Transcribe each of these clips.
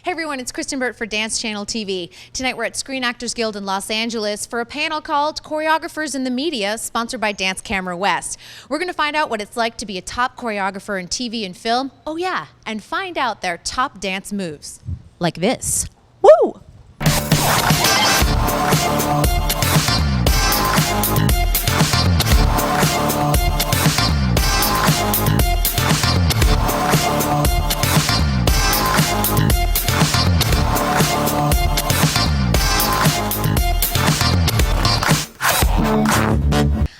Hey everyone, it's Kristen Burt for Dance Channel TV. Tonight we're at Screen Actors Guild in Los Angeles for a panel called Choreographers in the Media, sponsored by Dance Camera West. We're going to find out what it's like to be a top choreographer in TV and film. Oh yeah, and find out their top dance moves. Like this. Woo!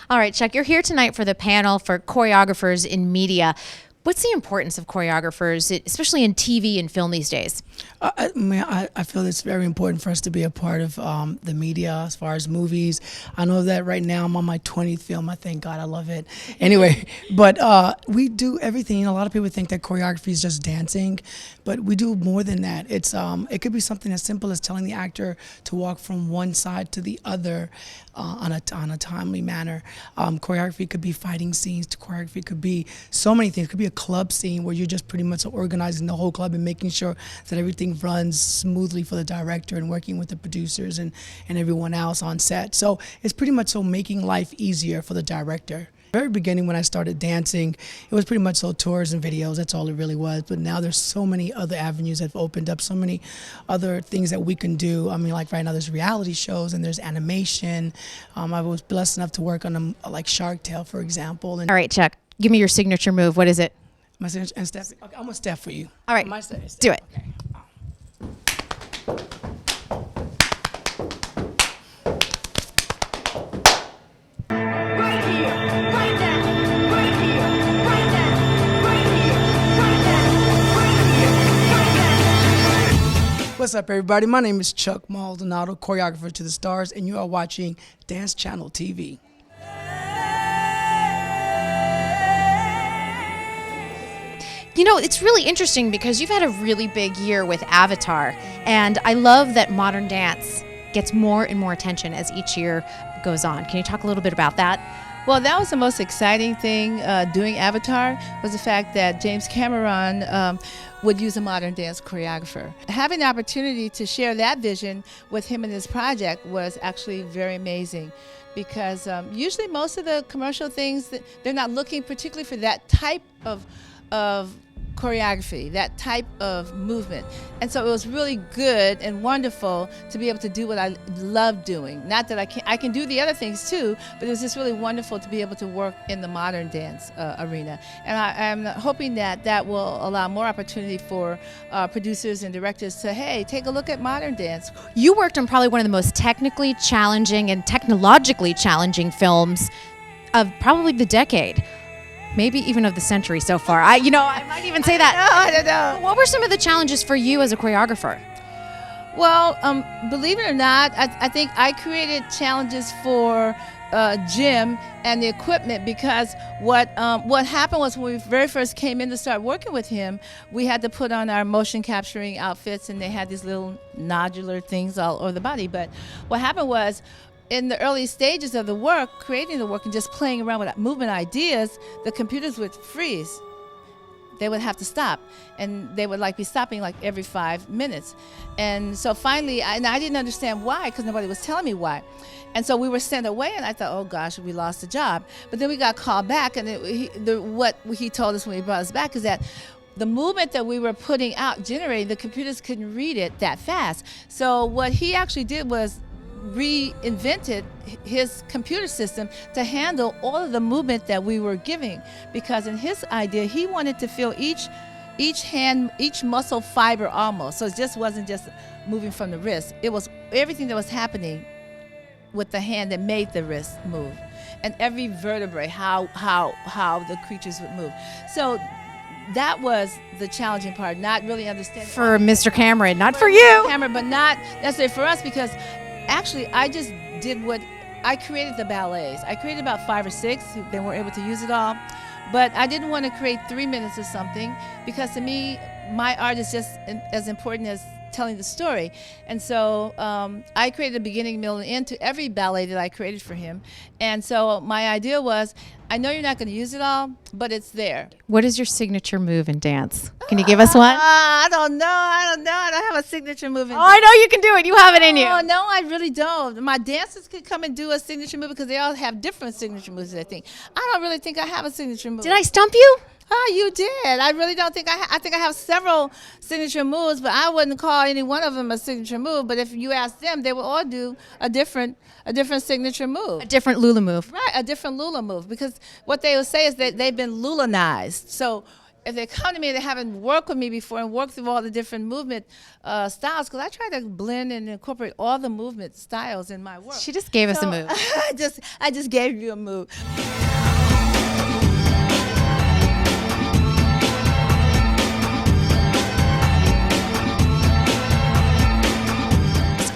All right, Chuck, you're here tonight for the panel for choreographers in media. What's the importance of choreographers, especially in TV and film these days? I feel it's very important for us to be a part of the media as far as movies. I know that right now I'm on my 20th film. I thank God, I love it. Anyway, but we do everything. You know, a lot of people think that choreography is just dancing, but we do more than that. It's it could be something as simple as telling the actor to walk from one side to the other on a timely manner. Choreography could be fighting scenes. Choreography could be so many things. It could be a club scene where you're just pretty much organizing the whole club and making sure that everything runs smoothly for the director and working with the producers and everyone else on set. So it's pretty much so making life easier for the director. Very beginning when I started dancing, it was pretty much so tours and videos, that's all it really was. But now there's so many other avenues that have opened up, so many other things that we can do. I mean, like right now there's reality shows and there's animation. I was blessed enough to work on them, like Shark Tale, for example. All right, Chuck, give me your signature move. What is it? My signature, and step. Okay, I'm gonna step for you. All right, my step. Do it. Okay. What's up, everybody? My name is Chuck Maldonado, choreographer to the stars, and you are watching Dance Channel TV. You know, it's really interesting because you've had a really big year with Avatar, and I love that modern dance gets more and more attention as each year goes on. Can you talk a little bit about that? Well, that was the most exciting thing doing Avatar, was the fact that James Cameron would use a modern dance choreographer. Having the opportunity to share that vision with him in this project was actually very amazing, because usually most of the commercial things, they're not looking particularly for that type of choreography, that type of movement. And so it was really good and wonderful to be able to do what I love doing. Not that I can do the other things too, but it was just really wonderful to be able to work in the modern dance arena. And I'm hoping that that will allow more opportunity for producers and directors to, hey, take a look at modern dance. You worked on probably one of the most technically challenging and technologically challenging films of probably the decade. Maybe even of the century so far. I might even say that. I don't know. What were some of the challenges for you as a choreographer? Well, believe it or not, I think I created challenges for Jim and the equipment, because what happened was when we very first came in to start working with him, we had to put on our motion capturing outfits, and they had these little nodular things all over the body. But what happened was, in the early stages of the work, creating the work and just playing around with movement ideas, the computers would freeze. They would have to stop, and they would be stopping every 5 minutes. And so finally, I didn't understand why, because nobody was telling me why. And so we were sent away, and I thought, oh gosh, we lost the job. But then we got called back, and what he told us when he brought us back is that the movement that we were putting out, generating, the computers couldn't read it that fast. So what he actually did was reinvented his computer system to handle all of the movement that we were giving, because in his idea he wanted to feel each hand, each muscle fiber almost. So it just wasn't just moving from the wrist, it was everything that was happening with the hand that made the wrist move, and every vertebrae, how the creatures would move. So that was the challenging part, not really understanding For Mr. Cameron, not for you. Cameron, but not necessarily for us, because actually, I just did I created the ballets. I created about 5 or 6. They weren't able to use it all. But I didn't want to create 3 minutes of something, because to me, my art is just as important as telling the story. And so I created a beginning, middle, and end to every ballet that I created for him. And so my idea was, I know you're not going to use it all, but it's there. What is your signature move in dance? Can you give us one? I don't know. I don't have a signature move. Oh, I know you can do it. You have it in you. Oh, no, I really don't. My dancers could come and do a signature move because they all have different signature moves, I think. I don't really think I have a signature move. Did I stump you? Oh, you did. I really don't think I think I have several signature moves, but I wouldn't call any one of them a signature move. But if you ask them, they will all do a different signature move. A different Lula move. Right, a different Lula move. Because what they will say is that they've been Lulanized. So if they come to me, they haven't worked with me before and worked through all the different movement styles, because I try to blend and incorporate all the movement styles in my work. She just gave us a move. I just gave you a move.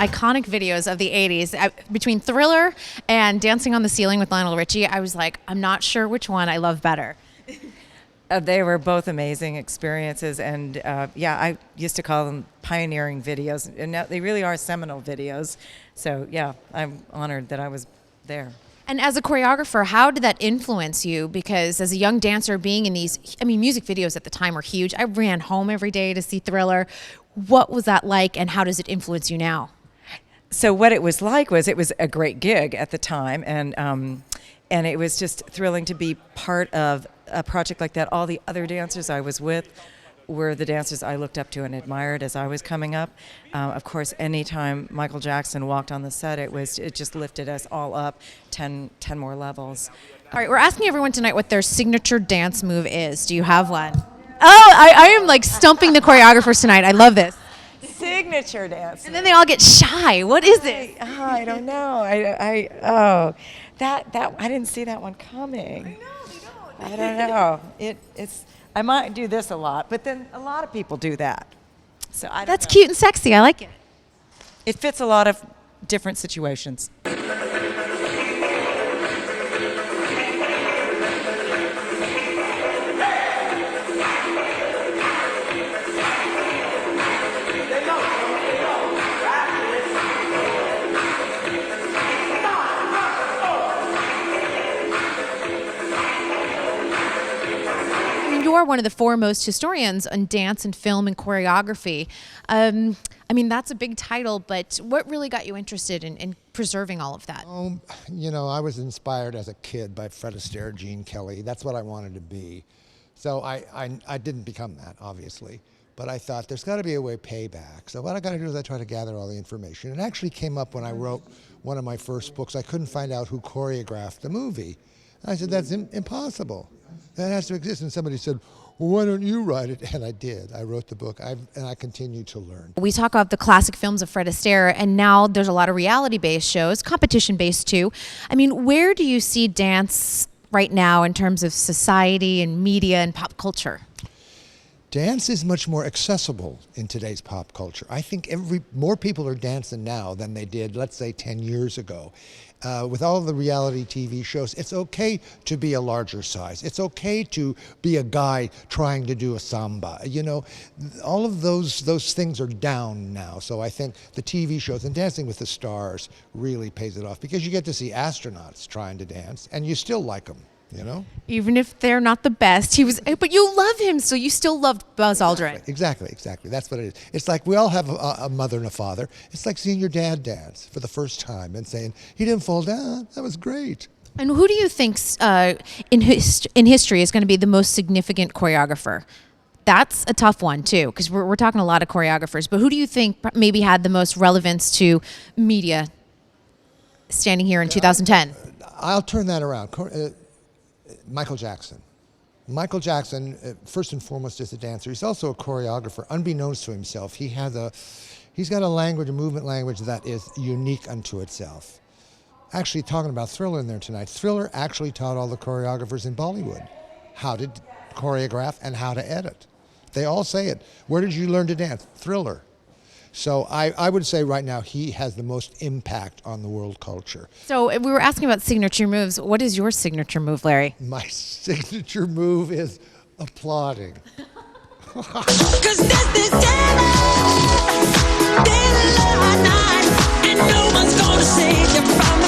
Iconic videos of the 80s. Between Thriller and Dancing on the Ceiling with Lionel Richie, I was like, I'm not sure which one I love better. They were both amazing experiences, and yeah, I used to call them pioneering videos, and now they really are seminal videos. So yeah, I'm honored that I was there. And as a choreographer, how did that influence you? Because as a young dancer, being in these, music videos at the time were huge. I ran home every day to see Thriller. What was that like, and how does it influence you now? So what it was like was, it was a great gig at the time, and it was just thrilling to be part of a project like that. All the other dancers I was with were the dancers I looked up to and admired as I was coming up. Of course, anytime Michael Jackson walked on the set, it just lifted us all up 10 more levels. All right, we're asking everyone tonight what their signature dance move is. Do you have one? Oh, I am like stumping the choreographers tonight. I love this. Signature dance. And then they all get shy. What is it? I don't know. I didn't see that one coming. I don't know. It's. I might do this a lot, but then a lot of people do that. So I don't That's know. cute and sexy. I like it. It fits a lot of different situations. You are one of the foremost historians on dance and film and choreography. That's a big title, but what really got you interested in preserving all of that? I was inspired as a kid by Fred Astaire, Gene Kelly. That's what I wanted to be. So I didn't become that, obviously. But I thought there's got to be a way payback. So what I got to do is I try to gather all the information. It actually came up when I wrote one of my first books. I couldn't find out who choreographed the movie. I said, that's impossible. That has to exist. And somebody said, well, why don't you write it? And I did. I wrote the book, and I continue to learn. We talk about the classic films of Fred Astaire, and now there's a lot of reality-based shows, competition-based too. Where do you see dance right now in terms of society and media and pop culture? Dance is much more accessible in today's pop culture. I think more people are dancing now than they did, let's say, 10 years ago. With all the reality TV shows, it's okay to be a larger size. It's okay to be a guy trying to do a samba. All of those things are down now. So I think the TV shows and Dancing with the Stars really pays it off, because you get to see astronauts trying to dance, and you still like them. Even if they're not the best, but you love him, so you still loved Buzz Aldrin. Exactly. That's what it is. It's like we all have a mother and a father. It's like seeing your dad dance for the first time and saying, he didn't fall down, that was great. And who do you think in history is going to be the most significant choreographer? That's a tough one too, because we're talking a lot of choreographers, but who do you think maybe had the most relevance to media standing here in 2010? I'll turn that around. Michael Jackson. Michael Jackson, first and foremost, is a dancer. He's also a choreographer. Unbeknownst to himself, he's got a movement language that is unique unto itself. Actually, talking about Thriller in there tonight, Thriller actually taught all the choreographers in Bollywood how to choreograph and how to edit. They all say it. Where did you learn to dance? Thriller. So I would say right now he has the most impact on the world culture. So we were asking about signature moves. What is your signature move, Larry? My signature move is applauding. 'Cause this is Daylight, night, and no one's gonna save you from